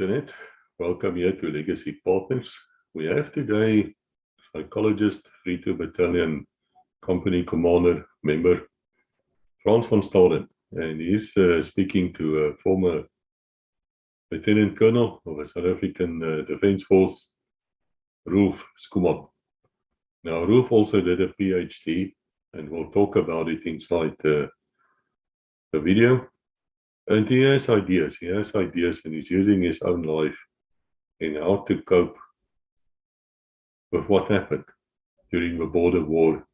Internet. Welcome here to Legacy Partners. We have today psychologist, 32 Battalion Company Commander member, Frans van Staden, and he's speaking to a former Lieutenant Colonel of the South African Defence Force, Roelf Schoeman. Now, Roelf also did a PhD, and we'll talk about it inside the video. And he has ideas, and he's using his own life in how to cope with what happened during the border war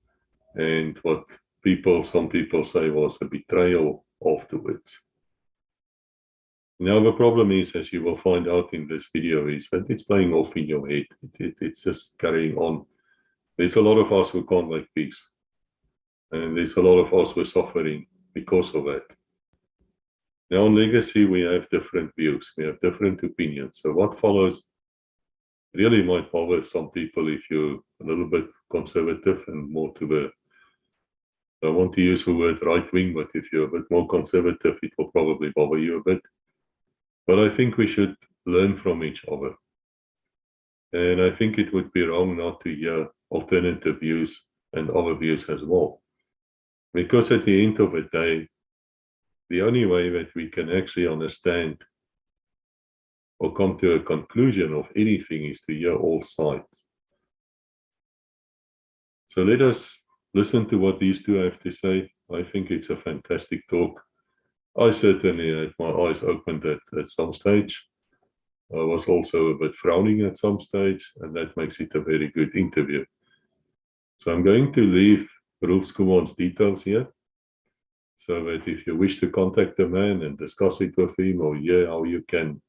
and what some people say was a betrayal afterwards. Now the problem is, as you will find out in this video, is that it's playing off in your head. It's just carrying on. There's a lot of us who can't make peace. And there's a lot of us who are suffering because of that. Now, in Legacy, we have different views. We have different opinions. So what follows really might bother some people if you're a little bit conservative and more to the, I want to use the word right wing, but if you're a bit more conservative, it will probably bother you a bit. But I think we should learn from each other. And I think it would be wrong not to hear alternative views and other views as well. Because at the end of the day, the only way that we can actually understand or come to a conclusion of anything is to hear all sides. So let us listen to what these two have to say. I think it's a fantastic talk. I certainly had my eyes opened at some stage. I was also a bit frowning at some stage, and that makes it a very good interview. So I'm going to leave Roelf Schoeman's details here, so that if you wish to contact the man and discuss it with him or hear how you can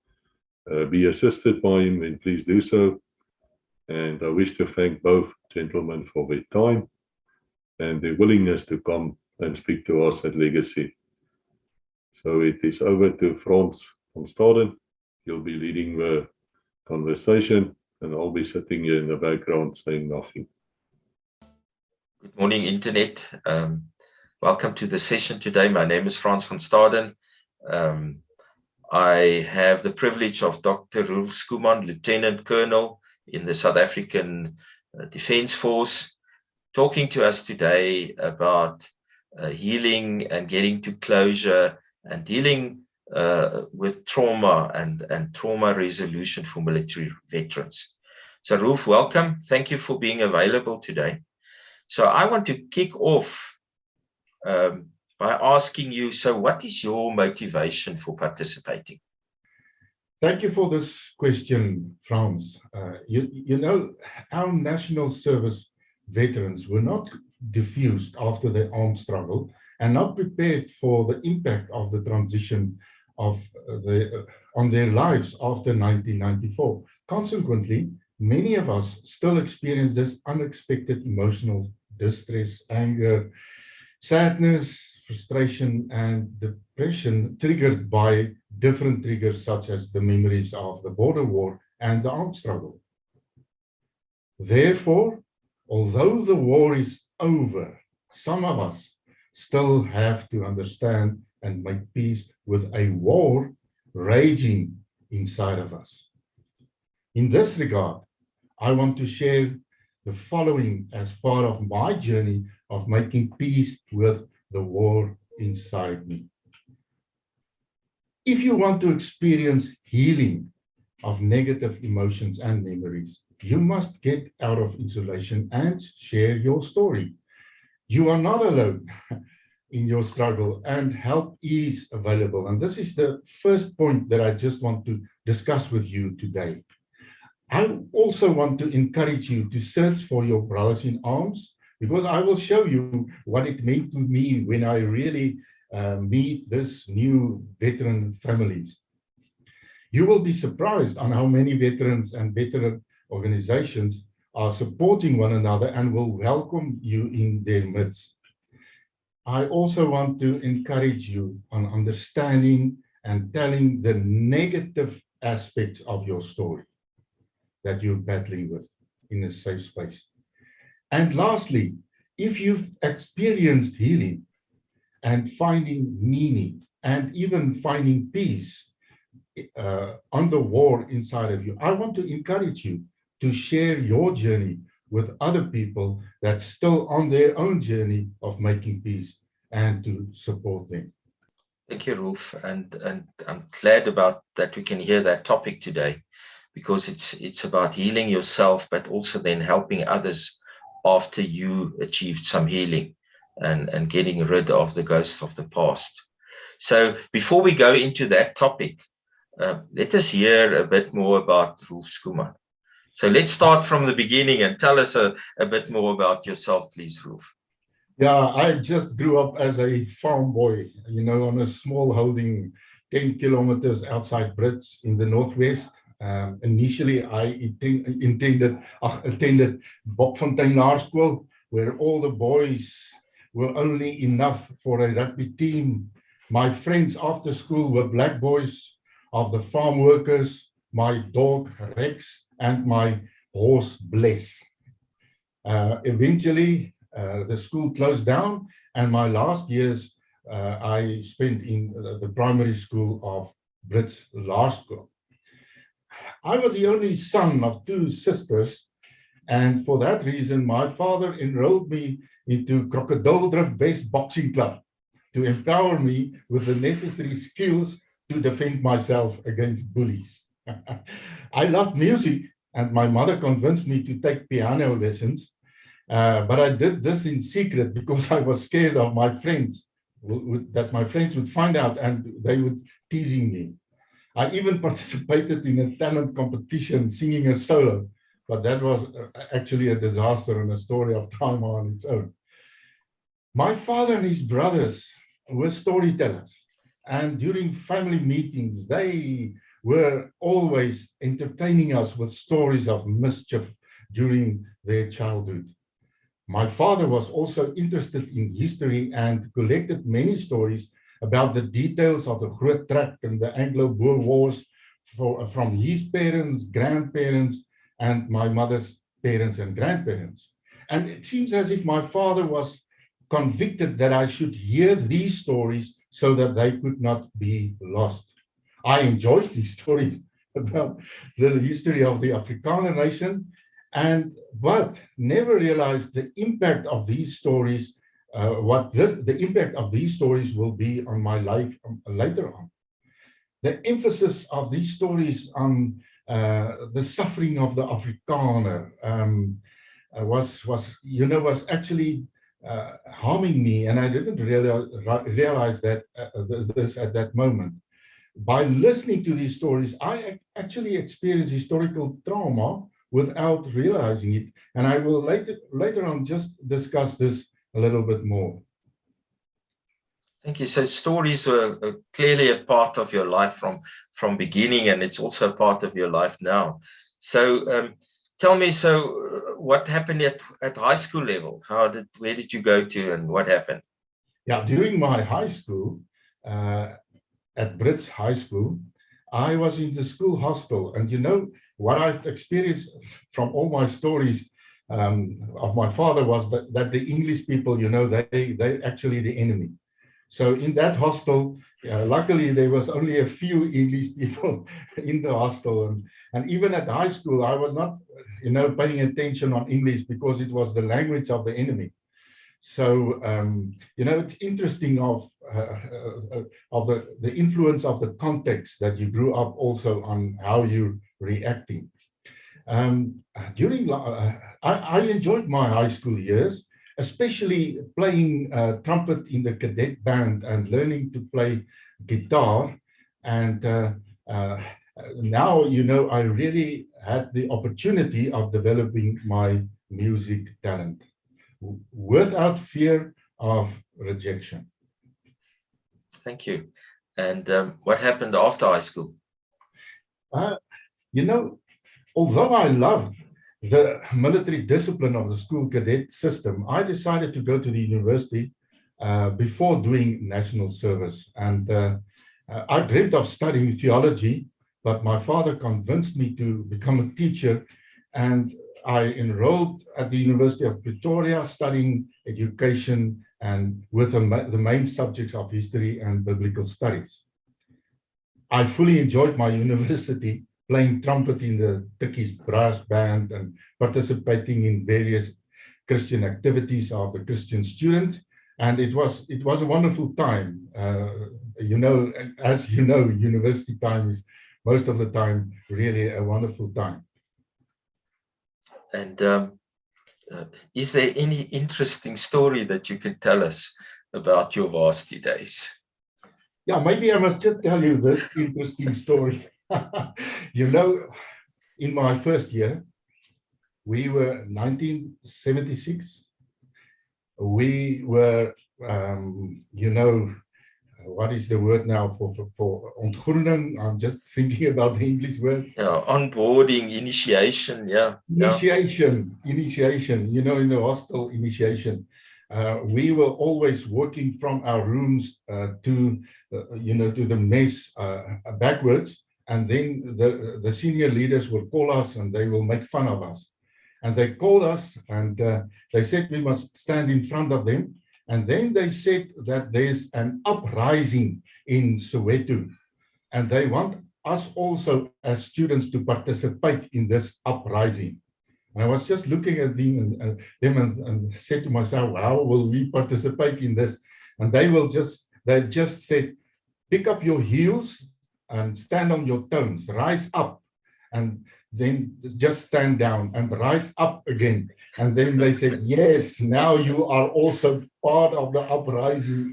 be assisted by him, then please do so. And I wish to thank both gentlemen for their time and their willingness to come and speak to us at Legacy. So it is over to Frans van Staden. He'll be leading the conversation, and I'll be sitting here in the background saying nothing. Good morning, Internet. Welcome to the session today. My name is Frans van Staden. I have the privilege of Dr. Roelf Schoeman, Lieutenant Colonel in the South African Defence Force, talking to us today about healing and getting to closure and dealing with trauma and trauma resolution for military veterans. So Roelf, welcome. Thank you for being available today. So I want to kick off by asking you, so what is your motivation for participating? Thank you for this question, Frans. You know, our national service veterans were not diffused after the armed struggle and not prepared for the impact of the transition of on their lives after 1994. Consequently, many of us still experience this unexpected emotional distress, anger, sadness, frustration, and depression triggered by different triggers such as the memories of the border war and the armed struggle. Therefore, although the war is over, some of us still have to understand and make peace with a war raging inside of us. In this regard, I want to share the following as part of my journey of making peace with the war inside me. If you want to experience healing of negative emotions and memories, you must get out of isolation and share your story. You are not alone in your struggle, and help is available. And this is the first point that I just want to discuss with you today. I also want to encourage you to search for your brothers in arms, because I will show you what it meant to me when I really meet this new veteran families. You will be surprised on how many veterans and veteran organizations are supporting one another and will welcome you in their midst. I also want to encourage you on understanding and telling the negative aspects of your story that you're battling with in a safe space. And lastly, if you've experienced healing and finding meaning and even finding peace on the war inside of you. I want to encourage you to share your journey with other people that's still on their own journey of making peace and to support them. Thank you, Roelf, and I'm glad about that we can hear that topic today, because it's about healing yourself, but also then helping others after you achieved some healing and getting rid of the ghosts of the past. So before we go into that topic, let us hear a bit more about Roelf Schoeman. So let's start from the beginning and tell us a bit more about yourself, please, Roelf. Yeah, I just grew up as a farm boy, on a small holding 10 kilometers outside Brits in the northwest. Initially, I attended Bokfontein Laerskool, where all the boys were only enough for a rugby team. My friends after school were black boys of the farm workers, my dog Rex, and my horse Bless. Eventually, the school closed down, and my last years I spent in the primary school of Brits Laerskool. I was the only son of two sisters, and for that reason, my father enrolled me into Crocodile Drift West Boxing Club to empower me with the necessary skills to defend myself against bullies. I loved music, and my mother convinced me to take piano lessons. But I did this in secret because I was scared of my friends, that my friends would find out and they would teasing me. I even participated in a talent competition singing a solo, but that was actually a disaster and a story of time on its own. My father and his brothers were storytellers, and during family meetings, they were always entertaining us with stories of mischief during their childhood. My father was also interested in history and collected many stories about the details of the Groot Trek and the Anglo-Boer Wars from his parents, grandparents, and my mother's parents and grandparents. And it seems as if my father was convicted that I should hear these stories so that they could not be lost. I enjoyed these stories about the history of the Afrikaner nation, but never realized the impact of these stories, the impact of these stories will be on my life later on. The emphasis of these stories on the suffering of the Afrikaner was actually harming me, and I didn't realize that this at that moment. By listening to these stories, I actually experienced historical trauma without realizing it. And I will later on just discuss this a little bit more. Thank you. So stories were clearly a part of your life from beginning, and it's also a part of your life now. So tell me, so what happened at high school level? Where did you go to, and what happened? Yeah, during my high school, at Brits High School, I was in the school hostel, and what I've experienced from all my stories of my father was that the English people, they're actually the enemy. So in that hostel, luckily there was only a few English people in the hostel, and even at high school, I was not, paying attention on English because it was the language of the enemy. So it's interesting of the influence of the context that you grew up also on how you're reacting. I enjoyed my high school years, especially playing trumpet in the cadet band and learning to play guitar. And now, I really had the opportunity of developing my music talent without fear of rejection. Thank you. And what happened after high school? Although I loved the military discipline of the school cadet system, I decided to go to the university before doing national service. And I dreamt of studying theology, but my father convinced me to become a teacher, and I enrolled at the University of Pretoria studying education and with the main subjects of history and biblical studies. I fully enjoyed my university, playing trumpet in the Turkish brass band and participating in various Christian activities of the Christian students. And it was a wonderful time. As you know, university time is most of the time really a wonderful time. And is there any interesting story that you can tell us about your varsity days? Yeah, maybe I must just tell you this interesting story. In my first year, we were 1976. We were, what is the word now for ontgroening? I'm just thinking about the English word. Yeah, onboarding, initiation, yeah. Initiation, in the hostel initiation. We were always working from our rooms to the mess backwards, and then the senior leaders will call us and they will make fun of us. And they called us and they said we must stand in front of them. And then they said that there's an uprising in Soweto, and they want us also as students to participate in this uprising. And I was just looking at them and said to myself, how will we participate in this? And they just said, pick up your heels and stand on your toes, rise up, and then just stand down and rise up again. And then they said, yes, now you are also part of the uprising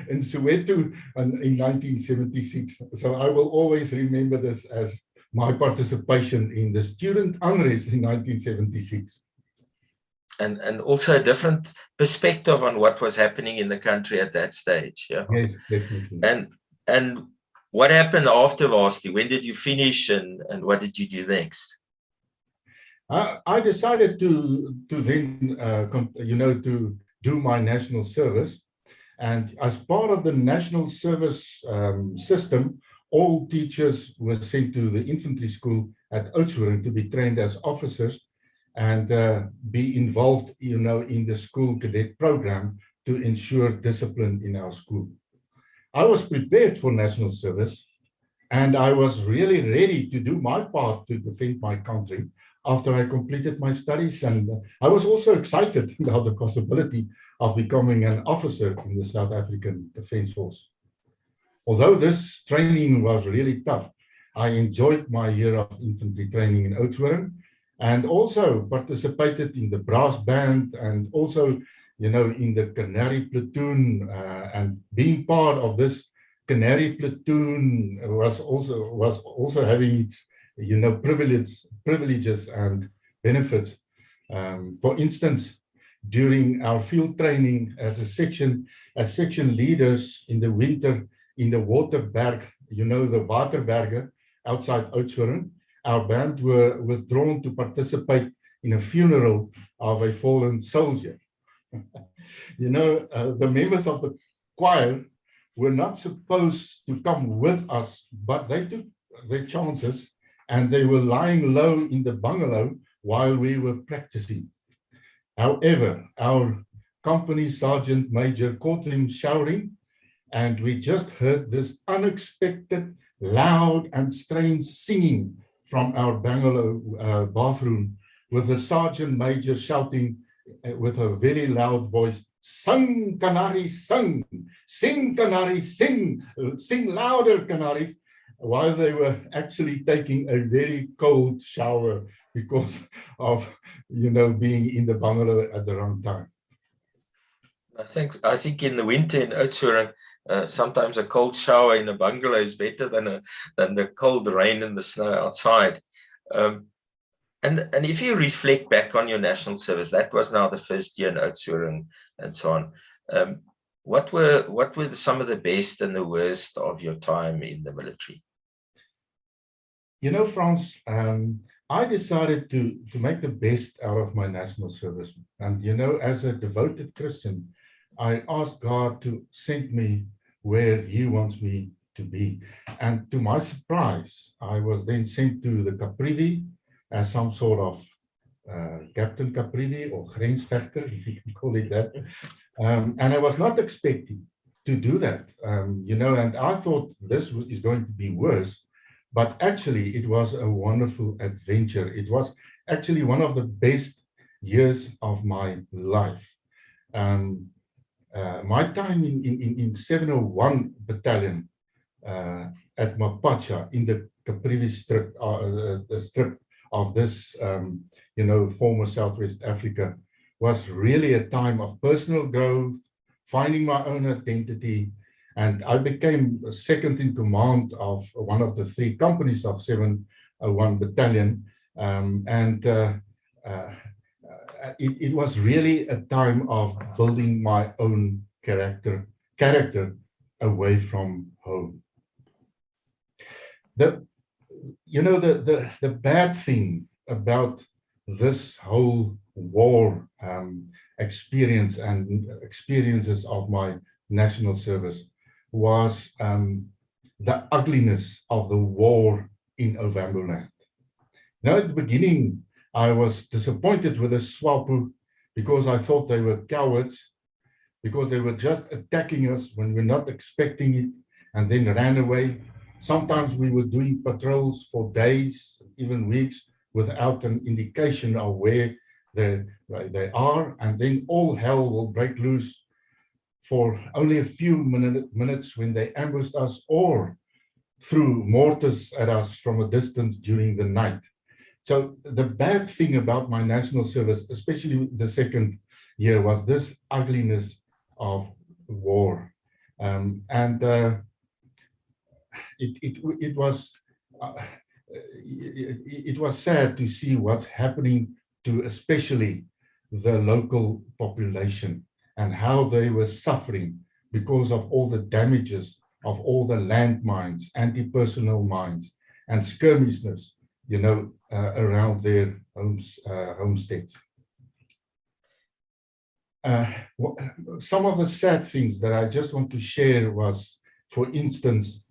in Soweto in 1976. So I will always remember this as my participation in the student unrest in 1976. And also a different perspective on what was happening in the country at that stage. Yeah. Yes, definitely. And what happened after varsity? When did you finish, and what did you do next? I decided to then to do my national service, and as part of the national service system, all teachers were sent to the infantry school at Oudtshoorn to be trained as officers and be involved, in the school cadet program to ensure discipline in our school. I was prepared for national service, and I was really ready to do my part to defend my country after I completed my studies. And I was also excited about the possibility of becoming an officer in the South African Defence Force. Although this training was really tough, I enjoyed my year of infantry training in Oudtshoorn, and also participated in the brass band, and also in the canary platoon, and being part of this canary platoon was also having its privileges and benefits. For instance, during our field training as section leaders in the winter in the Waterberg, the Waterberge outside Oudtshoorn, our band were withdrawn to participate in a funeral of a fallen soldier. The members of the choir were not supposed to come with us, but they took their chances, and they were lying low in the bungalow while we were practicing. However, our company sergeant major caught them showering, and we just heard this unexpected, loud and strange singing from our bungalow bathroom, with the sergeant major shouting with a very loud voice, "Sing, canaries, sing! Sing, canaries, sing! Sing louder, canaries!" While they were actually taking a very cold shower because of, being in the bungalow at the wrong time. I think in the winter in Oudtshoorn, sometimes a cold shower in a bungalow is better than the cold rain and the snow outside. And if you reflect back on your national service, that was now the first year in Oudtshoorn and so on. What were some of the best and the worst of your time in the military? Frans, I decided to make the best out of my national service. And, as a devoted Christian, I asked God to send me where He wants me to be. And to my surprise, I was then sent to the Caprivi as some sort of Captain Caprivi or grensvechter, if you can call it that. And I was not expecting to do that, and I thought this is going to be worse, but actually it was a wonderful adventure. It was actually one of the best years of my life. My time in 701 Battalion at Mapacha in the Caprivi strip, the strip of this, former Southwest Africa, was really a time of personal growth, finding my own identity, and I became second in command of one of the 3 companies of 701 Battalion, it was really a time of building my own character away from home. The bad thing about this whole war experience and experiences of my national service was the ugliness of the war in Ovamboland. Now, at the beginning, I was disappointed with the SWAPO because I thought they were cowards, because they were just attacking us when we're not expecting it, and then ran away. Sometimes we were doing patrols for days, even weeks, without an indication of where they are, and then all hell will break loose for only a few minutes when they ambushed us or threw mortars at us from a distance during the night. So the bad thing about my national service, especially the second year, was this ugliness of war. It was sad to see what's happening to especially the local population and how they were suffering because of all the damages of all the landmines, anti-personnel mines, and skirmishes, around their homesteads. Some of the sad things that I just want to share was, for instance,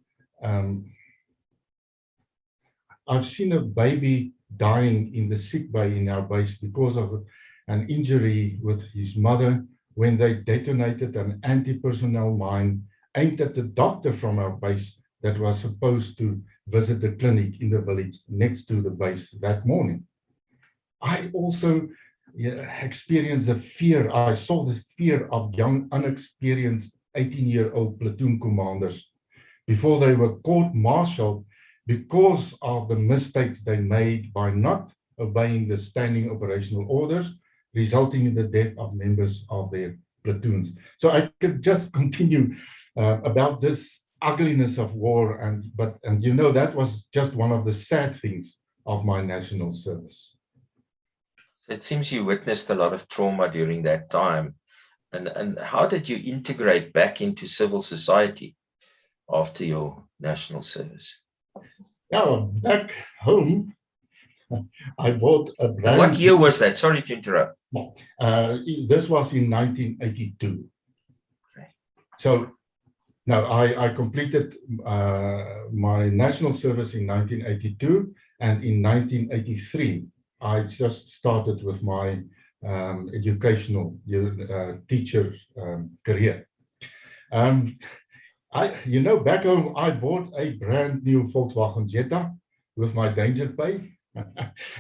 I've seen a baby dying in the sick bay in our base because of an injury with his mother when they detonated an anti-personnel mine aimed at the doctor from our base that was supposed to visit the clinic in the village next to the base that morning. I also experienced the fear. I saw the fear of young, unexperienced 18-year-old platoon commanders before they were court-martialed because of the mistakes they made by not obeying the standing operational orders, resulting in the death of members of their platoons. So I could just continue about this ugliness of war, and that was just one of the sad things of my national service. It seems you witnessed a lot of trauma during that time. And how did you integrate back into civil society after your national service? Yeah, back home, I bought a brand. What year was that? Sorry to interrupt. This was in 1982. Okay. So now I completed my national service in 1982, and in 1983, I just started with my educational teacher career. Back home, I bought a brand new Volkswagen Jetta with my danger pay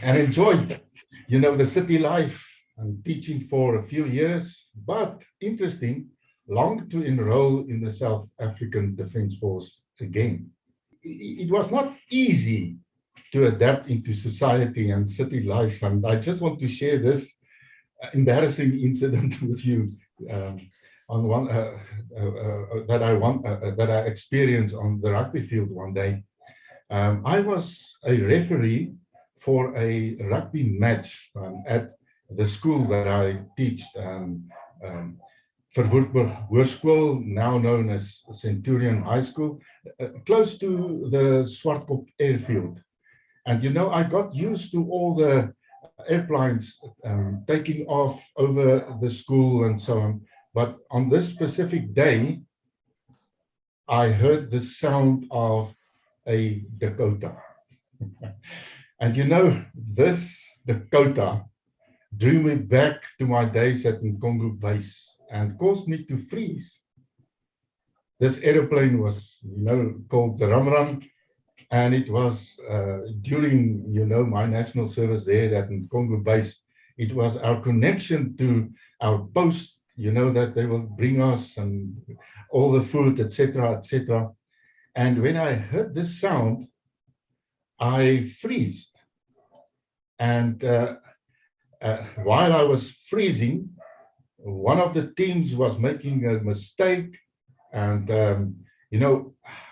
and enjoyed, the city life and teaching for a few years, but interesting, longed to enroll in the South African Defence Force again. It was not easy to adapt into society and city life, and I just want to share this embarrassing incident with you. On one that I experienced on the rugby field one day. I was a referee for a rugby match at the school that I teach, Verwoerdburg Hoërskool, now known as Centurion High School, close to the Swartkop airfield. And I got used to all the airplanes taking off over the school and so on. But on this specific day, I heard the sound of a Dakota. And this Dakota drew me back to my days at Nkongo base and caused me to freeze. this aeroplane was, called the Ram, and it was during, my national service there at Congo base. It was our connection to our post, that they will bring us and all the food, etc., etc. And when I heard this sound, I freezed. And while I was freezing, one of the teams was making a mistake, and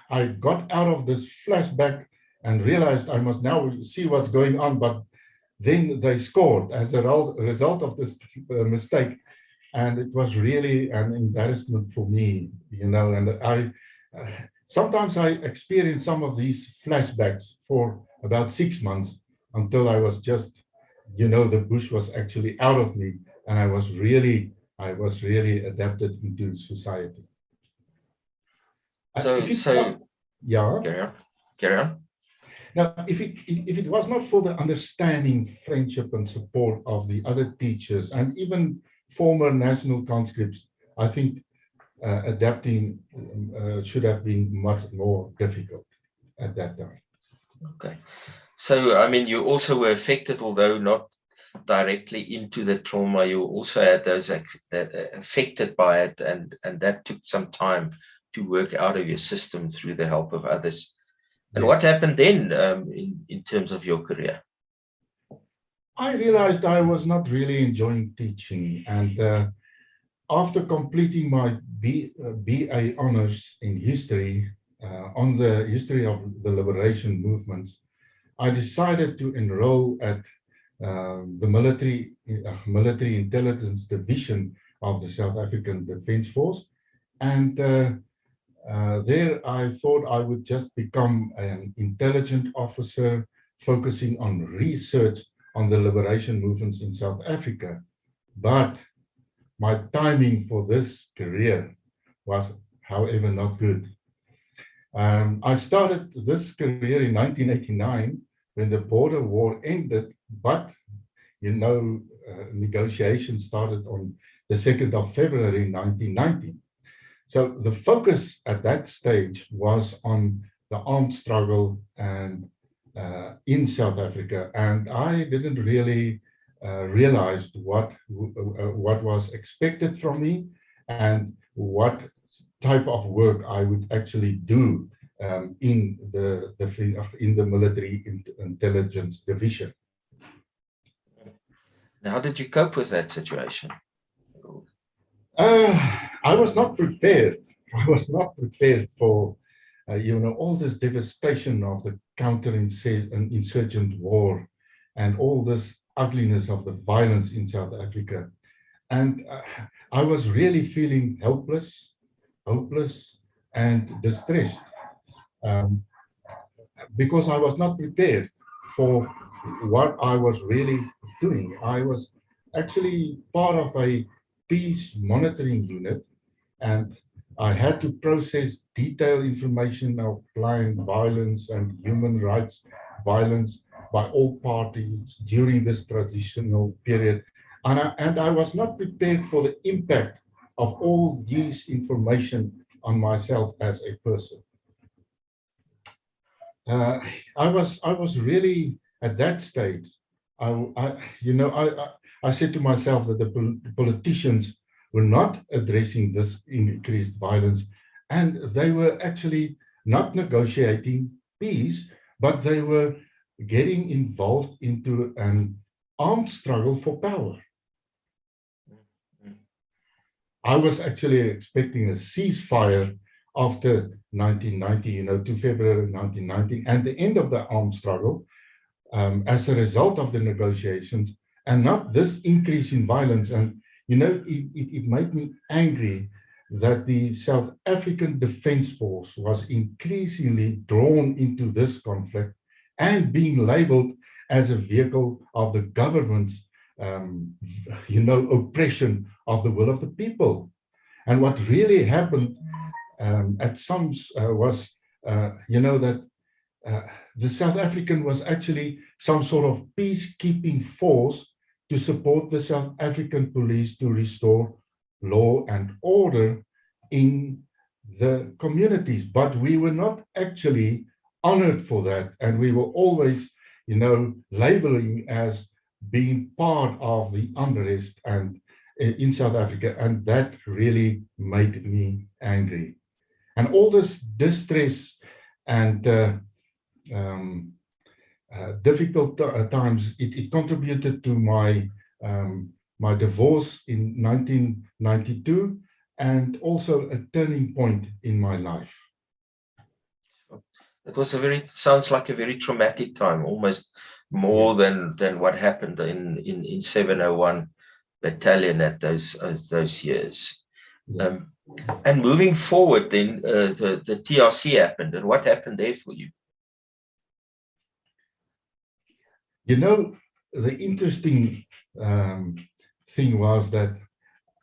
I got out of this flashback and realized I must now see what's going on. But then they scored as a result of this mistake, and it was really an embarrassment for me, And I sometimes I experienced some of these flashbacks for about 6 months until I was just, the bush was actually out of me, and I was really adapted into society. Yeah. Carry on. Now, if it was not for the understanding, friendship, and support of the other teachers and even former national conscripts, I think adapting should have been much more difficult at that time. Okay. So, I mean, you also were affected, although not directly into the trauma. You also had those affected by it, and that took some time to work out of your system through the help of others. And Yes. What happened then in terms of your career? I realized I was not really enjoying teaching, and after completing my BA honors in history on the history of the liberation movements, I decided to enroll at the military intelligence division of the South African Defence Force, and there I thought I would just become an intelligent officer focusing on research on the liberation movements in South Africa. But my timing for this career was, however, not good. I started this career in 1989 when the border war ended, but negotiations started on the 2nd of February 1990. So the focus at that stage was on the armed struggle and in South Africa, and I didn't really realize what was expected from me and what type of work I would actually do in the military intelligence division. Now, how did you cope with that situation? I was not prepared. I was not prepared for, all this devastation of the counter-insurgent war and all this ugliness of the violence in South Africa. And I was really feeling helpless, hopeless, and distressed because I was not prepared for what I was really doing. I was actually part of a peace monitoring unit, and I had to process detailed information of client violence and human rights violence by all parties during this transitional period. And I was not prepared for the impact of all these information on myself as a person. I was really at that stage. I said to myself that the politicians were not addressing this increased violence, and they were actually not negotiating peace, but they were getting involved into an armed struggle for power. I was actually expecting a ceasefire after 1990, to February 1990, and the end of the armed struggle as a result of the negotiations, and not this increase in violence. And it made me angry that the South African Defence Force was increasingly drawn into this conflict and being labeled as a vehicle of the government's, oppression of the will of the people. And what really happened at some was, that the South African was actually some sort of peacekeeping force to support the South African police to restore law and order in the communities, but we were not actually honored for that. And we were always, labeling as being part of the unrest and in South Africa. And that really made me angry. And all this distress and difficult times, it contributed to my my divorce in 1992, and also a turning point in my life. It was sounds like a very traumatic time, almost more than what happened in 701 battalion at those years. Yeah. And moving forward, then the TRC happened, and what happened there for you? The interesting thing was that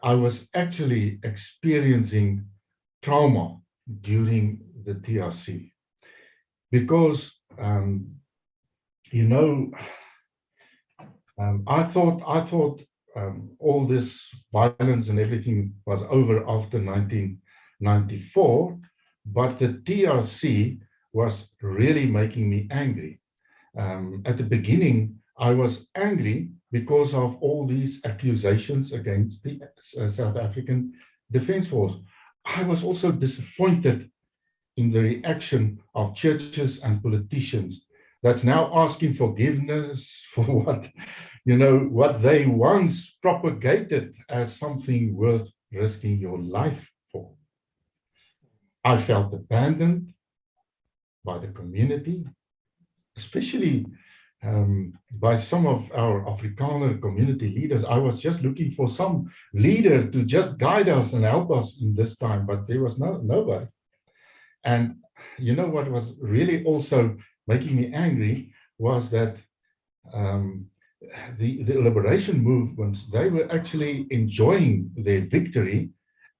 I was actually experiencing trauma during the TRC, because I thought all this violence and everything was over after 1994, but the TRC was really making me angry. At the beginning, I was angry because of all these accusations against the South African Defence Force. I was also disappointed in the reaction of churches and politicians that's now asking forgiveness for what they once propagated as something worth risking your life for. I felt abandoned by the community, especially by some of our Afrikaner community leaders. I was just looking for some leader to just guide us and help us in this time, but there was nobody. And what was really also making me angry was that the liberation movements, they were actually enjoying their victory,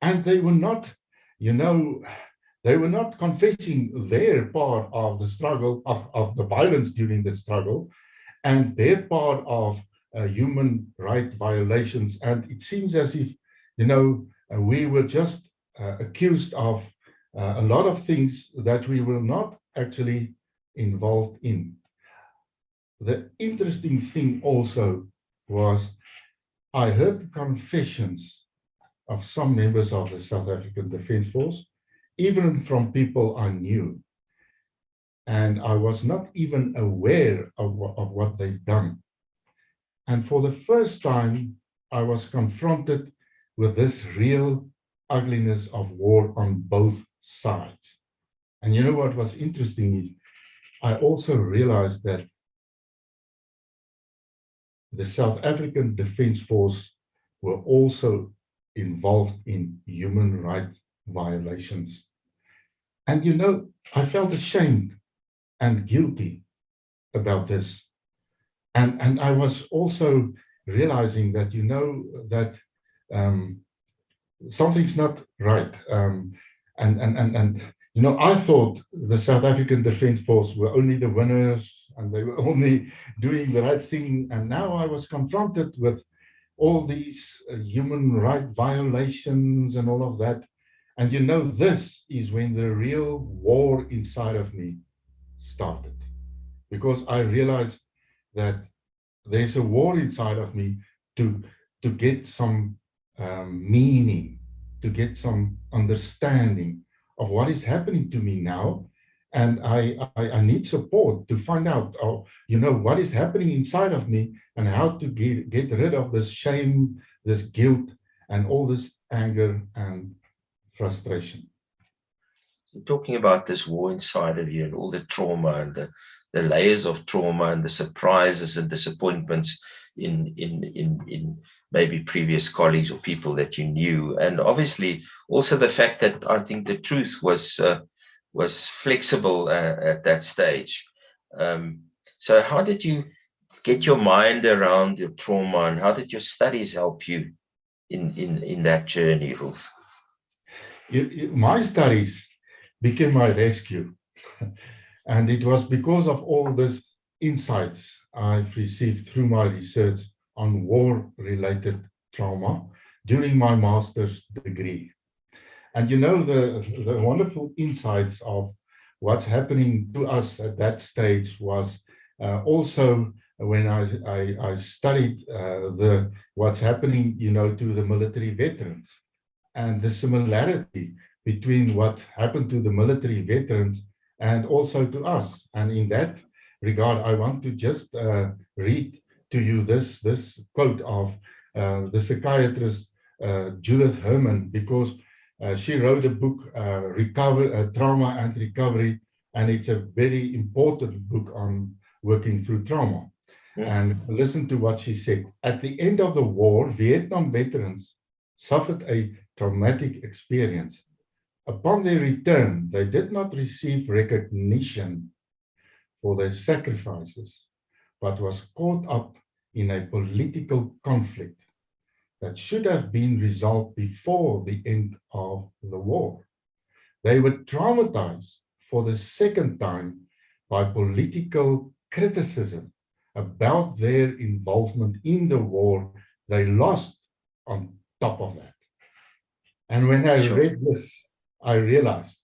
and they were not, they were not confessing their part of the struggle, of the violence during the struggle, and their part of human rights violations. And it seems as if, we were just accused of a lot of things that we were not actually involved in. The interesting thing also was I heard confessions of some members of the South African Defence Force, even from people I knew. And I was not even aware of what they've done. And for the first time, I was confronted with this real ugliness of war on both sides. And what was interesting is I also realized that the South African Defence Force were also involved in human rights violations. And I felt ashamed and guilty about this. And I was also realizing that, that something's not right. I thought the South African Defence Force were only the winners and they were only doing the right thing. And now I was confronted with all these human rights violations and all of that. And this is when the real war inside of me started, because I realized that there's a war inside of me to get some meaning, to get some understanding of what is happening to me now. And I need support to find out, what is happening inside of me and how to get rid of this shame, this guilt, and all this anger and frustration. So talking about this war inside of you and all the trauma and the layers of trauma and the surprises and disappointments in maybe previous colleagues or people that you knew, and obviously also the fact that I think the truth was flexible at that stage. So how did you get your mind around your trauma, and how did your studies help you in that journey, Roelf? My studies became my rescue. And it was because of all these insights I've received through my research on war-related trauma during my master's degree. And you know, the wonderful insights of what's happening to us at that stage was also when I studied what's happening, you know, to the military veterans, and the similarity between what happened to the military veterans and also to us. And in that regard, I want to just read to you this quote of the psychiatrist Judith Herman, because she wrote a book, Trauma and Recovery, and it's a very important book on working through trauma. And listen to what she said. At the end of the war, Vietnam veterans suffered a traumatic experience. Upon their return, they did not receive recognition for their sacrifices, but was caught up in a political conflict that should have been resolved before the end of the war. They were traumatized for the second time by political criticism about their involvement in the war they lost on top of that. And when I read this, I realized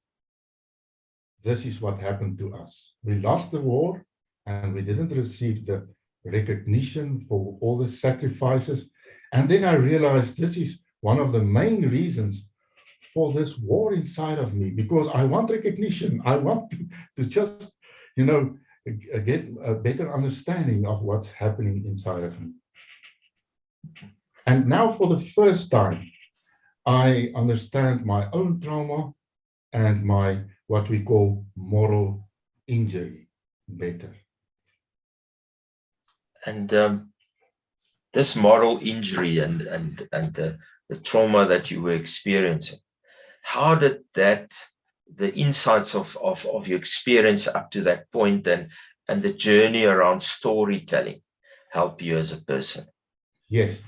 this is what happened to us. We lost the war and we didn't receive the recognition for all the sacrifices. And then I realized this is one of the main reasons for this war inside of me, because I want recognition. I want to just, you know, get a better understanding of what's happening inside of me. And now for the first time, I understand my own trauma and my, what we call, moral injury better. And this moral injury and the trauma that you were experiencing, how did that, the insights of your experience up to that point and the journey around storytelling help you as a person? Yes,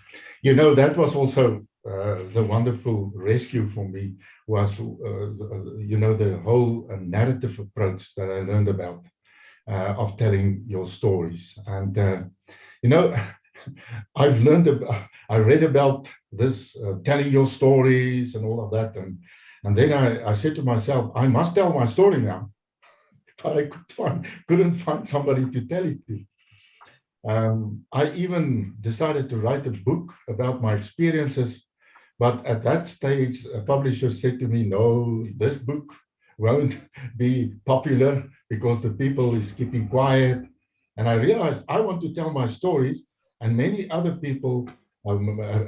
you know, that was also the wonderful rescue for me was, you know, the whole narrative approach that I learned about of telling your stories. And, you know, I've learned about, I read about this, telling your stories and all of that. And then I said to myself, I must tell my story now. But I couldn't find somebody to tell it to. I even decided to write a book about my experiences, but at that stage, a publisher said to me, no, this book won't be popular because the people is keeping quiet. And I realized I want to tell my stories, and many other people,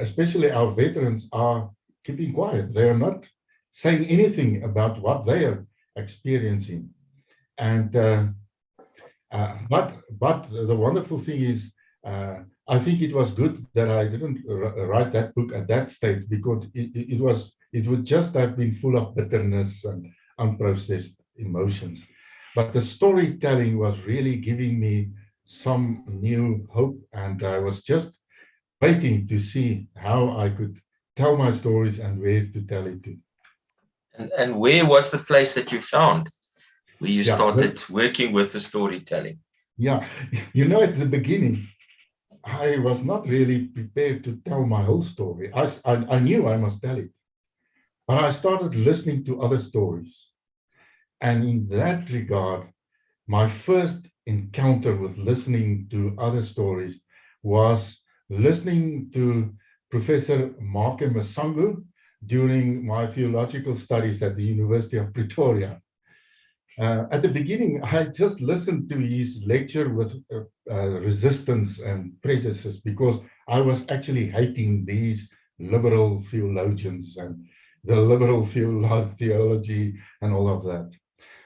especially our veterans, are keeping quiet. They are not saying anything about what they are experiencing. And but the wonderful thing is, I think it was good that I didn't write that book at that stage, because it would just have been full of bitterness and unprocessed emotions. But the storytelling was really giving me some new hope, and I was just waiting to see how I could tell my stories and where to tell it to. And where was the place that you found where you started working with the storytelling? Yeah, you know, at the beginning, I was not really prepared to tell my whole story. I knew I must tell it, but I started listening to other stories. And in that regard, my first encounter with listening to other stories was listening to Professor Mark Masango during my theological studies at the University of Pretoria. At the beginning, I just listened to his lecture with resistance and prejudice, because I was actually hating these liberal theologians and the liberal theology and all of that.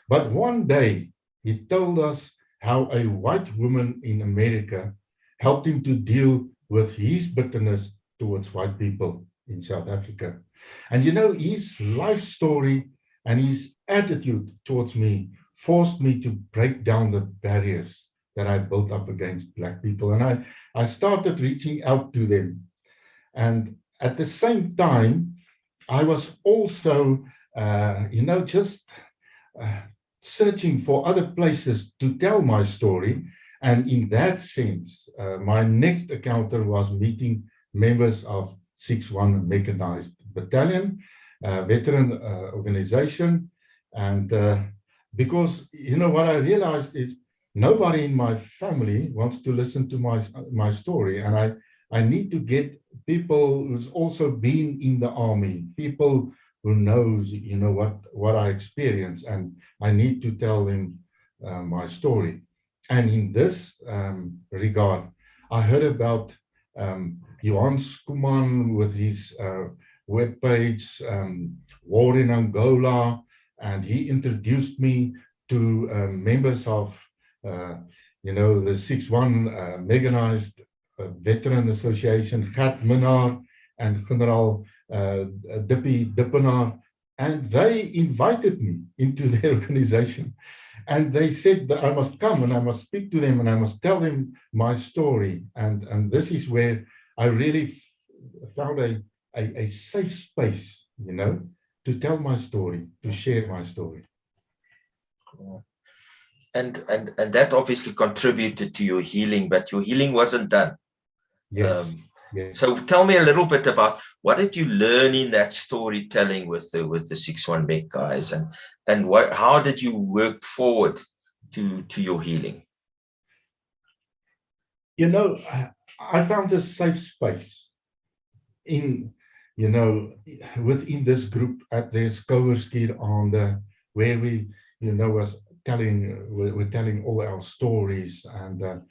But one day, he told us how a white woman in America helped him to deal with his bitterness towards white people in South Africa. And you know, his life story and his attitude towards me forced me to break down the barriers that I built up against Black people. And I started reaching out to them. And at the same time, I was also, you know, just searching for other places to tell my story. And in that sense, my next encounter was meeting members of 6-1 Mechanized Battalion, veteran organization. And because, you know, what I realized is nobody in my family wants to listen to my story. And I need to get people who's also been in the army, people who knows, you know, what I experienced, and I need to tell them my story. And in this regard, I heard about Roelf Schoeman with his webpage, War in Angola, and he introduced me to members of, you know, the 6-1 Mechanized Veteran Association, Gert Minnaar and General Dippie Dippenaar, and they invited me into their organization. And they said that I must come and I must speak to them and I must tell them my story. And this is where I really found a safe space, you know, to tell my story, to share my story. And that obviously contributed to your healing, but your healing wasn't done. Yes. Yes. So tell me a little bit about what did you learn in that storytelling with the 6-1 Mech guys, and how did you work forward to your healing? You know, I found a safe space in, you know, within this group at the Skouwerskier on the where we, you know, we're telling all our stories. And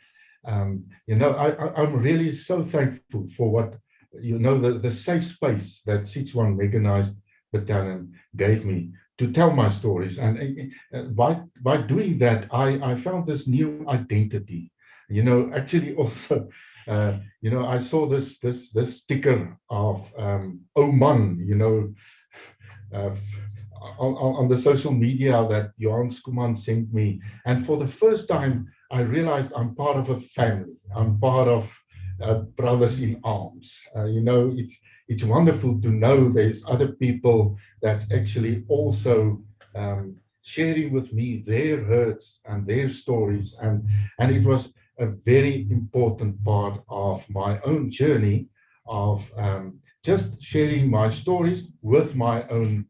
you know, I'm really so thankful for what, you know, the safe space that 6-1 Mechanized Battalion gave me to tell my stories. And by doing that, I found this new identity. You know, actually also, you know, I saw this sticker of Oman, you know, on the social media that Roelf Schoeman sent me. And for the first time, I realized I'm part of a family. I'm part of brothers in arms. You know, it's wonderful to know there's other people that's actually also sharing with me their hurts and their stories. And it was a very important part of my own journey of just sharing my stories with my own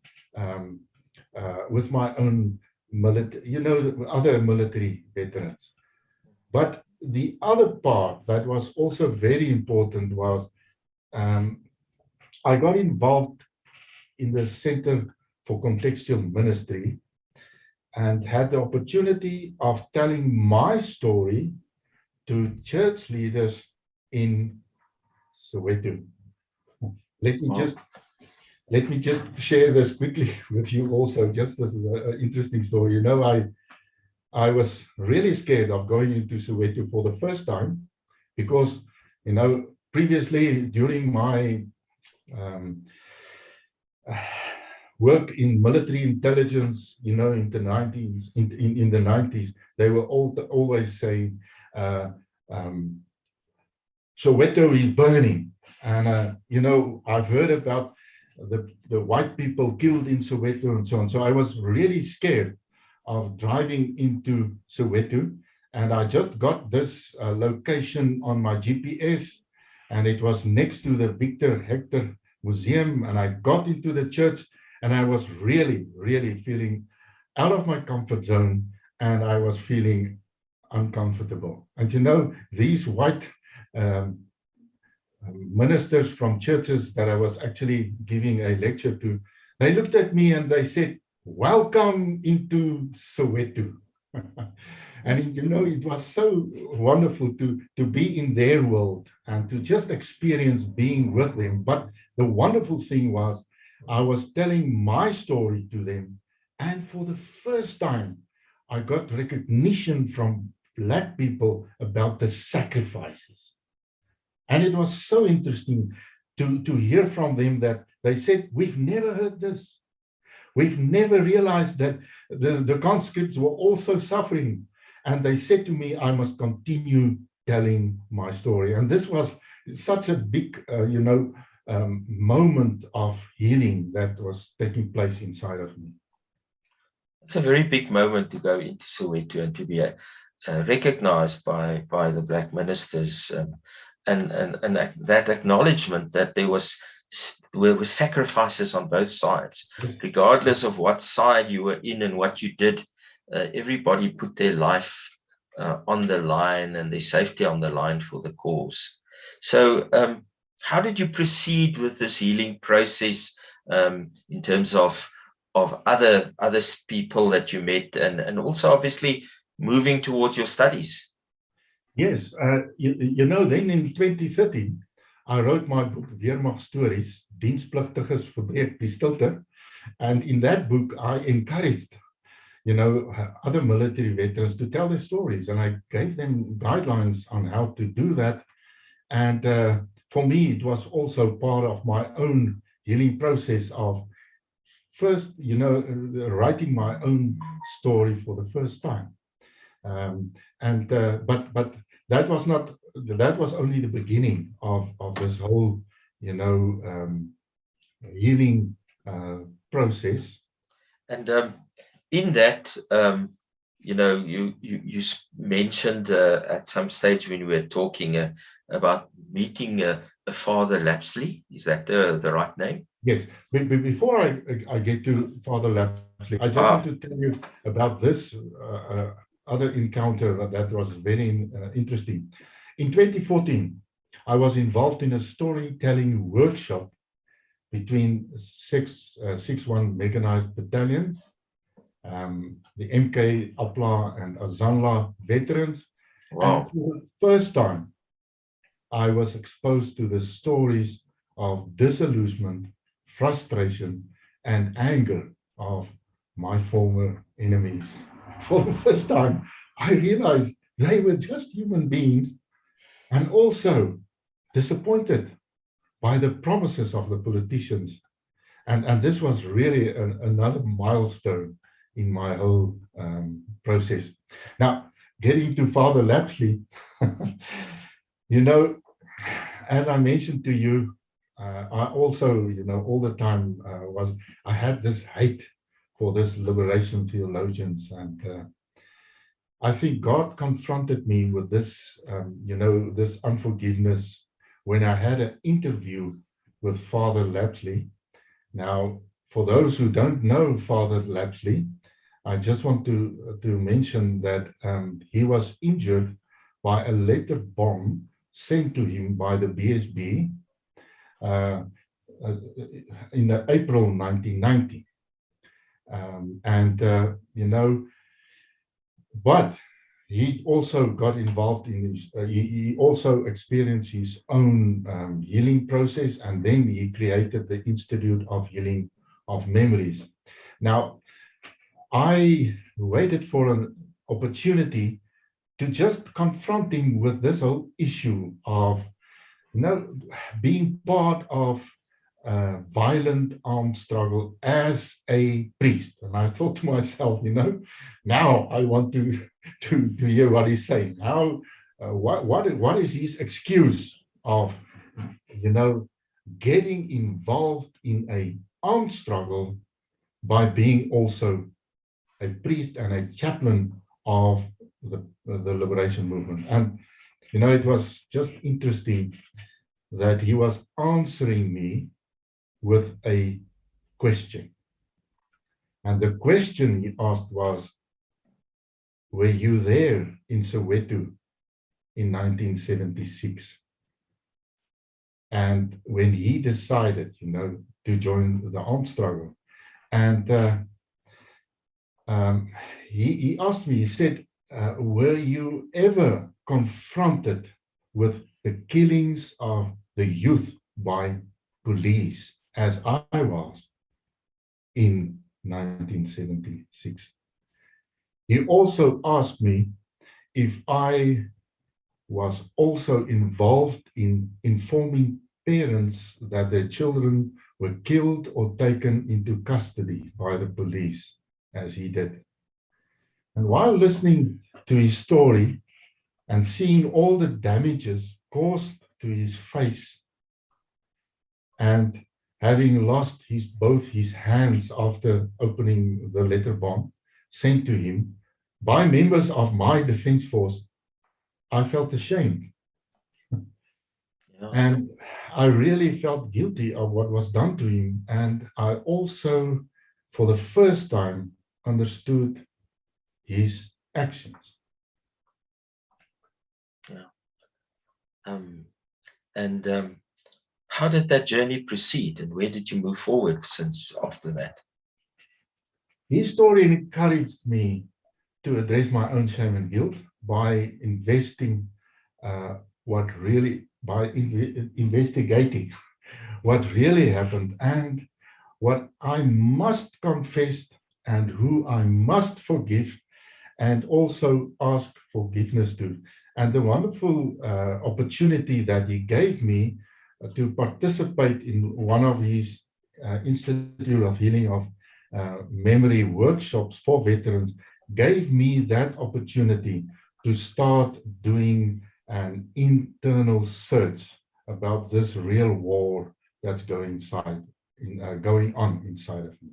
military, you know, other military veterans. But the other part that was also very important was I got involved in the Center for Contextual Ministry and had the opportunity of telling my story to church leaders in Soweto. Let me just share this quickly with you also. Just this is an interesting story. You know, I was really scared of going into Soweto for the first time because, you know, previously during my work in military intelligence, you know, in the 90s, they were always saying, Soweto is burning. And, you know, I've heard about the white people killed in Soweto and so on. So I was really scared of driving into Soweto. And I just got this location on my GPS, and it was next to the Victor Hector Museum. And I got into the church, and I was really, really feeling out of my comfort zone, and I was feeling uncomfortable. And you know, these white ministers from churches that I was actually giving a lecture to, they looked at me and they said, "Welcome into Soweto." And you know, it was so wonderful to be in their world and to just experience being with them. But the wonderful thing was I was telling my story to them, and for the first time I got recognition from Black people about the sacrifices. And it was so interesting to hear from them that they said, "We've never heard this. We've never realized that the conscripts were also suffering." And they said to me, I must continue telling my story. And this was such a big, you know, moment of healing that was taking place inside of me. It's a very big moment to go into Soweto and to be recognized by the Black ministers, and that acknowledgement that there was were sacrifices on both sides. Yes. Regardless of what side you were in and what you did, everybody put their life on the line and their safety on the line for the cause. So how did you proceed with this healing process in terms of other people that you met, and also obviously moving towards your studies? Yes, you know, then in 2013, I wrote my book, Weermacht Stories, Dienstpligtiges Verbreek die Stilte. And in that book, I encouraged, you know, other military veterans to tell their stories. And I gave them guidelines on how to do that. And for me, it was also part of my own healing process of first, you know, writing my own story for the first time. But that was not, that was only the beginning of this whole, you know, healing process. And in that, you know, you mentioned at some stage when we were talking about meeting a Father Leslee. Is that the right name? Yes, but before I get to Father Leslee, I just want to tell you about this other encounter that was very interesting. In 2014, I was involved in a storytelling workshop between 6-1 Mechanized Battalion, the MK, APLA, and Azanla veterans. Wow. And for the first time, I was exposed to the stories of disillusionment, frustration, and anger of my former enemies. For the first time, I realized they were just human beings and also disappointed by the promises of the politicians. And this was really another milestone in my whole process. Now, getting to Father Leslee, you know, as I mentioned to you, I also, you know, all the time I had this hate for this liberation theologians. And I think God confronted me with this, you know, this unforgiveness when I had an interview with Father Leslee. Now, for those who don't know Father Leslee, I just want to mention that he was injured by a letter bomb sent to him by the BSB in April 1990. You know, but he also got involved in his, he also experienced his own healing process, and then he created the Institute of Healing of Memories. Now, I waited for an opportunity to just confront him with this whole issue of, you know, being part of a violent armed struggle as a priest. And I thought to myself, you know, now I want to hear what he's saying. How, what is his excuse of, you know, getting involved in a armed struggle by being also a priest and a chaplain of the liberation movement? And, you know, it was just interesting that he was answering me with a question. And the question he asked was, were you there in Soweto in 1976? And when he decided, you know, to join the armed struggle, and he asked me, he said, were you ever confronted with the killings of the youth by police as I was in 1976? He also asked me if I was also involved in informing parents that their children were killed or taken into custody by the police, as he did. And while listening to his story and seeing all the damages caused to his face, and having lost both his hands after opening the letter bomb sent to him by members of my defense force, I felt ashamed. Yeah. And I really felt guilty of what was done to him. And I also, for the first time, understood his actions. Yeah. And how did that journey proceed, and where did you move forward since after that? His story encouraged me to address my own shame and guilt by investigating what really happened and what I must confess and who I must forgive and also ask forgiveness to. And the wonderful opportunity that he gave me to participate in one of his Institute of Healing of Memory workshops for veterans gave me that opportunity to start doing an internal search about this real war that's going on inside of me.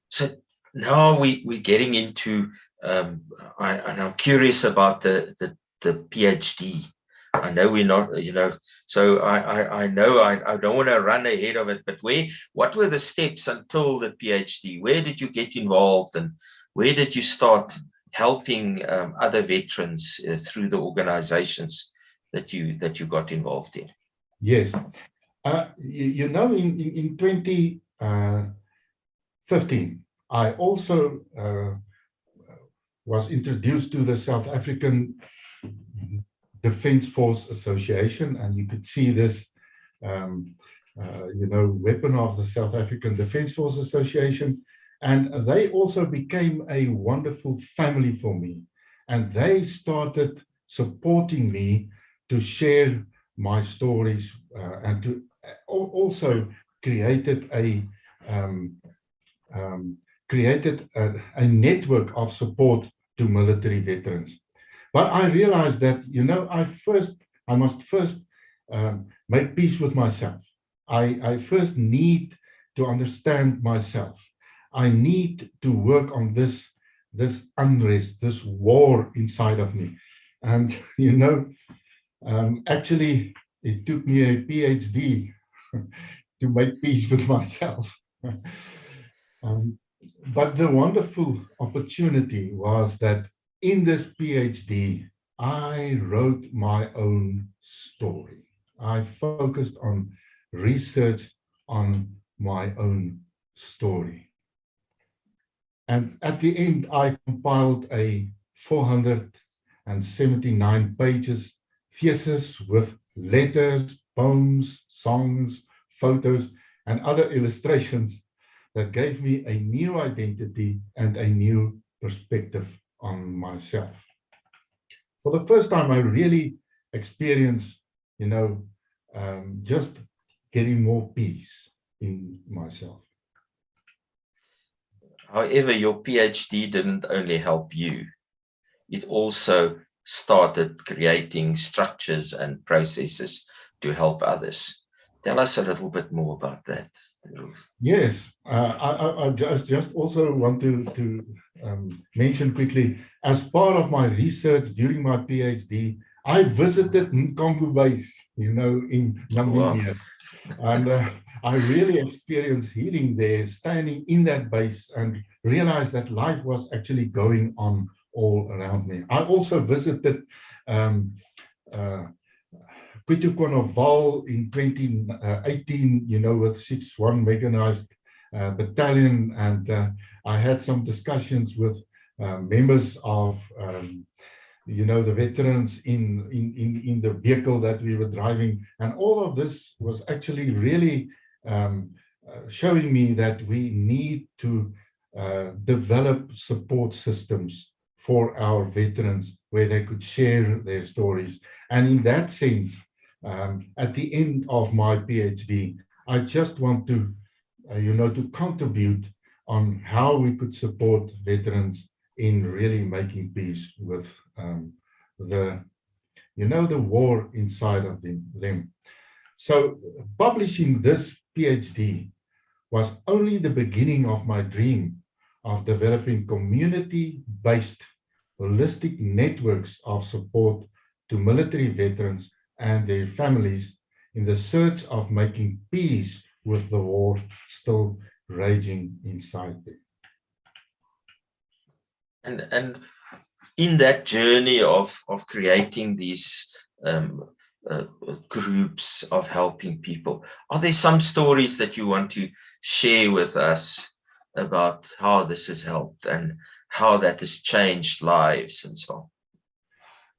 So now we're getting into, and I'm curious about the PhD. I know we're not, so I know I don't want to run ahead of it, but what were the steps until the PhD? Where did you get involved, and where did you start helping other veterans through the organizations that you got involved in? Yes. In 2015, I also was introduced to the South African Defence Force Association, and you could see this, weapon of the South African Defence Force Association, and they also became a wonderful family for me, and they started supporting me to share my stories and to also created a network of support to military veterans. But I realized that, I must first make peace with myself. I first need to understand myself. I need to work on this unrest, this war inside of me. And, actually, it took me a PhD to make peace with myself. But the wonderful opportunity was that in this PhD, I wrote my own story. I focused on research on my own story. And at the end, I compiled a 479 pages thesis with letters, poems, songs, photos, and other illustrations that gave me a new identity and a new perspective on myself. For the first time, I really experienced, just getting more peace in myself. However, your PhD didn't only help you. It also started creating structures and processes to help others. Tell us a little bit more about that, Roelf. Yes, I just also want to mention quickly, as part of my research during my PhD, I visited Nkongu base, in Namibia. Wow. And I really experienced healing there, standing in that base, and realized that life was actually going on all around me. I also visited Val in 2018, with 6-1 mechanized battalion, and I had some discussions with members of the veterans in the vehicle that we were driving, and all of this was actually really showing me that we need to develop support systems for our veterans where they could share their stories. And in that sense, at the end of my PhD, I just want to, to contribute on how we could support veterans in really making peace with the war inside of them. So publishing this PhD was only the beginning of my dream of developing community-based holistic networks of support to military veterans and their families in the search of making peace with the war still raging inside them. And in that journey of creating these groups of helping people, are there some stories that you want to share with us about how this has helped and how that has changed lives and so on?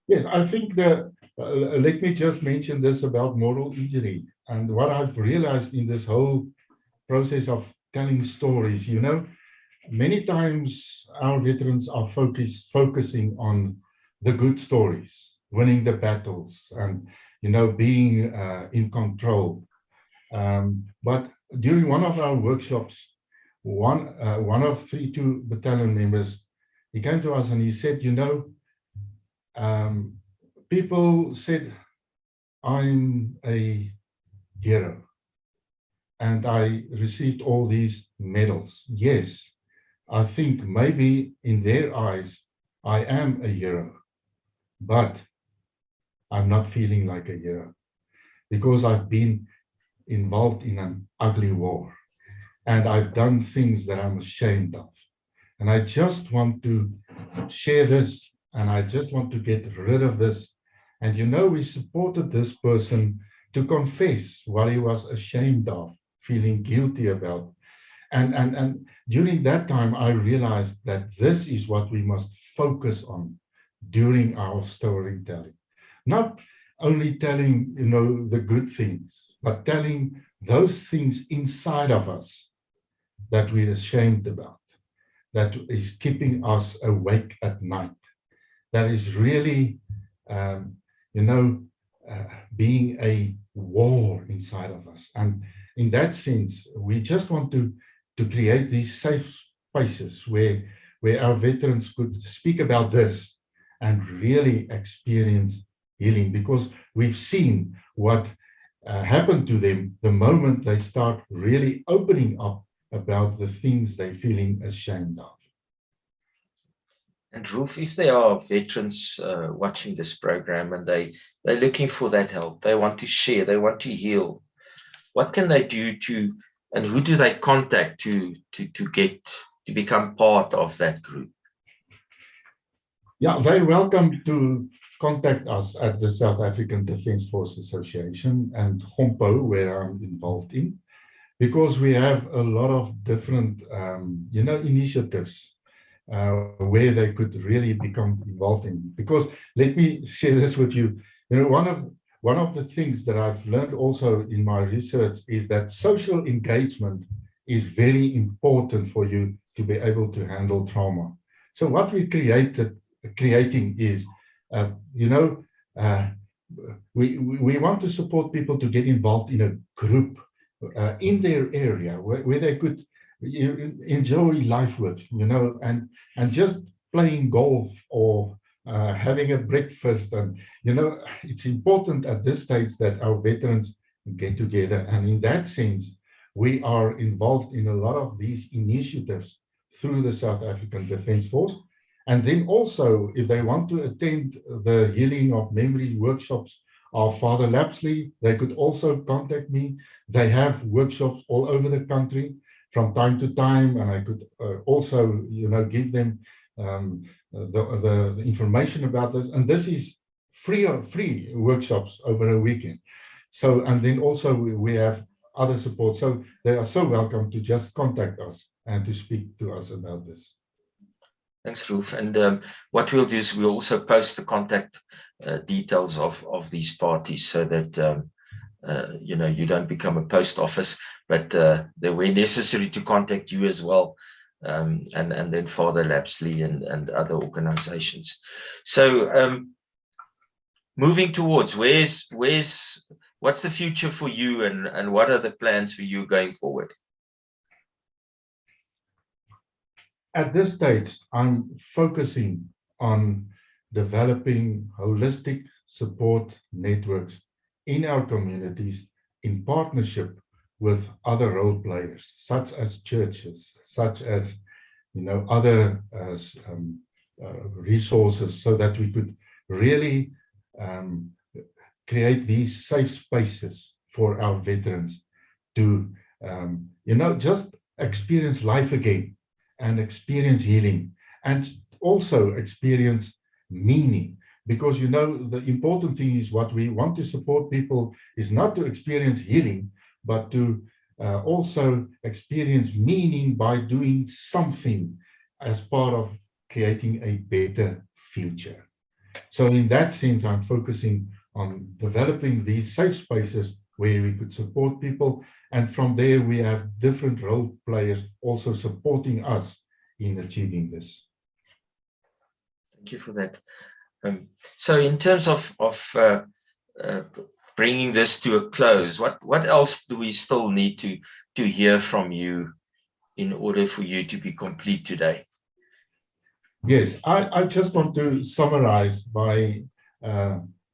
Yes, I think that, let me just mention this about moral injury. And what I've realized in this whole process of telling stories, you know, many times our veterans are focusing on the good stories, winning the battles, and, you know, being in control. But during one of our workshops, one of 32 battalion members, he came to us and he said, you know, people said I'm a hero and I received all these medals. Yes, I think maybe in their eyes I am a hero, but I'm not feeling like a hero because I've been involved in an ugly war and I've done things that I'm ashamed of. And I just want to share this and I just want to get rid of this. And you know, we supported this person to confess what he was ashamed of, feeling guilty about. And during that time, I realized that this is what we must focus on during our storytelling. Not only telling, you know, the good things, but telling those things inside of us that we're ashamed about, that is keeping us awake at night. That is really, you know, being a war inside of us. And in that sense, we just want to create these safe spaces where our veterans could speak about this and really experience healing, because we've seen what happened to them the moment they start really opening up about the things they're feeling ashamed of. And Roelf, if there are veterans watching this program and they're looking for that help, they want to share, they want to heal, what can they do to, and who do they contact to become part of that group? Yeah, they're welcome to contact us at the South African Defence Force Association and HOMPO, where I'm involved in, because we have a lot of different, you know, initiatives where they could really become involved in. Because let me share this with you. You know, one of the things that I've learned also in my research is that social engagement is very important for you to be able to handle trauma. So what we creating is, you know, we want to support people to get involved in a group in their area where they could enjoy life with, you know, and just playing golf or having a breakfast. And, you know, it's important at this stage that our veterans get together. And in that sense, we are involved in a lot of these initiatives through the South African Defence Force. And then also, if they want to attend the Healing of Memory workshops of Father Leslee, they could also contact me. They have workshops all over the country from time to time, and I could also, you know, give them the information about this. And this is free workshops over a weekend. So, and then also we have other support. So they are so welcome to just contact us and to speak to us about this. Thanks, Roelf. And what we'll do is we'll also post the contact details of these parties so that you know, you don't become a post office, but they were necessary to contact you as well, and then Father Leslee and other organizations. So moving towards what's the future for you, and what are the plans for you going forward? At this stage, I'm focusing on developing holistic support networks in our communities in partnership with other role players, such as churches, such as, you know, other resources, so that we could really create these safe spaces for our veterans to, just experience life again and experience healing and also experience meaning. Because, the important thing is what we want to support people is not to experience healing, but to also experience meaning by doing something as part of creating a better future. So in that sense, I'm focusing on developing these safe spaces where we could support people. And from there, we have different role players also supporting us in achieving this. Thank you for that. So in terms of bringing this to a close, what else do we still need to hear from you in order for you to be complete today? Yes, I just want to summarize by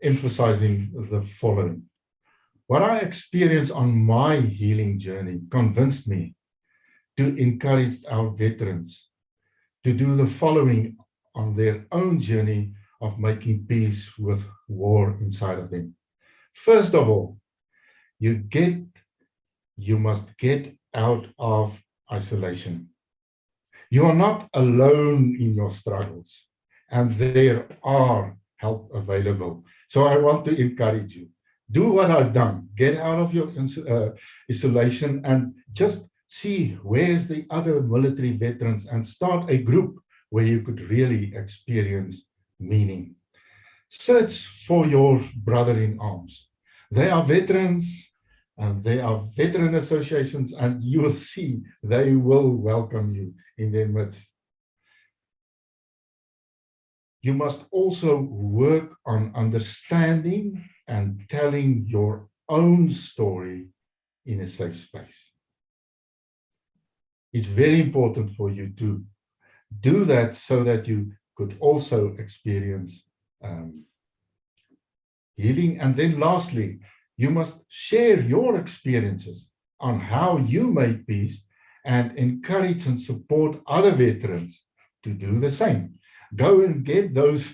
emphasizing the following. What I experienced on my healing journey convinced me to encourage our veterans to do the following on their own journey of making peace with war inside of them. First of all, you must get out of isolation. You are not alone in your struggles, and there are help available. So I want to encourage you. Do what I've done. Get out of your isolation and just see where's the other military veterans and start a group where you could really experience meaning. Search for your brother in arms. They are veterans, and they are veteran associations, and you will see they will welcome you in their midst. You must also work on understanding and telling your own story in a safe space. It's very important for you to do that so that you could also experience healing. And then lastly, you must share your experiences on how you made peace and encourage and support other veterans to do the same. Go and get those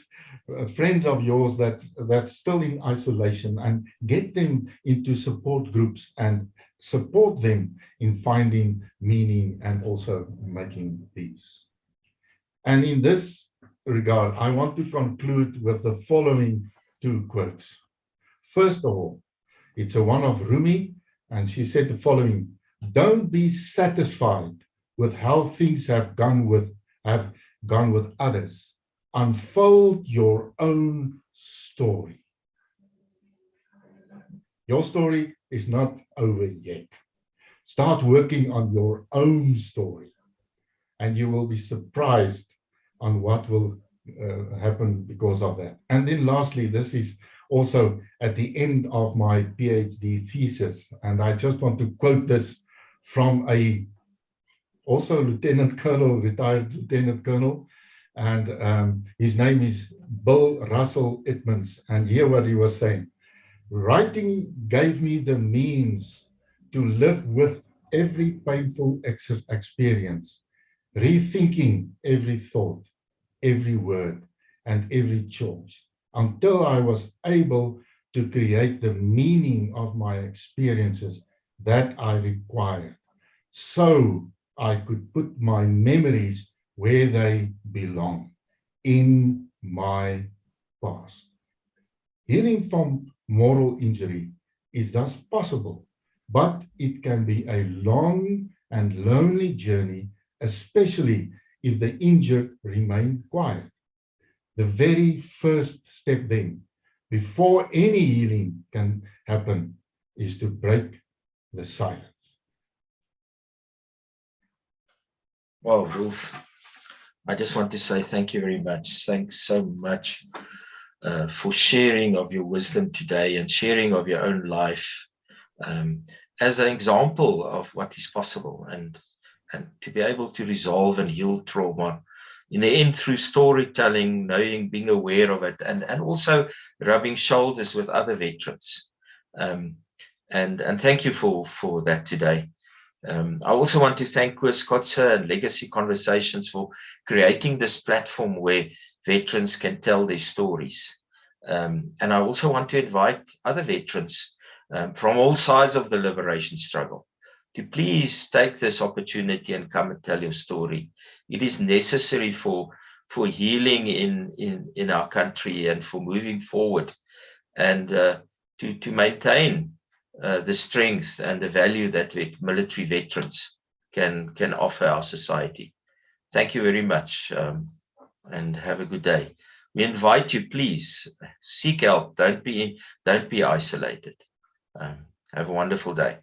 friends of yours that's still in isolation and get them into support groups and support them in finding meaning and also making peace. And in this regard, I want to conclude with the following two quotes. First of all, it's a one of Rumi, and she said the following: don't be satisfied with how things have gone with others. Unfold your own story. Your story is not over yet. Start working on your own story, and you will be surprised on what will happen because of that. And then lastly, this is also at the end of my PhD thesis, and I just want to quote this from also Lieutenant Colonel, retired Lieutenant Colonel, and his name is Bill Russell Edmonds, and hear what he was saying. Writing gave me the means to live with every painful experience, rethinking every thought, every word, and every choice, until I was able to create the meaning of my experiences that I required, so I could put my memories where they belong, in my past. Healing from moral injury is thus possible, but it can be a long and lonely journey, especially if the injured remain quiet. The very first step then, before any healing can happen, is to break the silence. Well, Roelf, I just want to say thank you very much. Thanks so much for sharing of your wisdom today and sharing of your own life as an example of what is possible, and to be able to resolve and heal trauma in the end through storytelling, knowing, being aware of it, and also rubbing shoulders with other veterans. And thank you for that today. I also want to thank Koos Kotze and Legacy Conversations for creating this platform where veterans can tell their stories. And I also want to invite other veterans from all sides of the liberation struggle, to please take this opportunity and come and tell your story. It is necessary for healing in our country and for moving forward, and to maintain the strength and the value that military veterans can offer our society. Thank you very much, and have a good day. We invite you, please seek help. Don't be isolated. Have a wonderful day.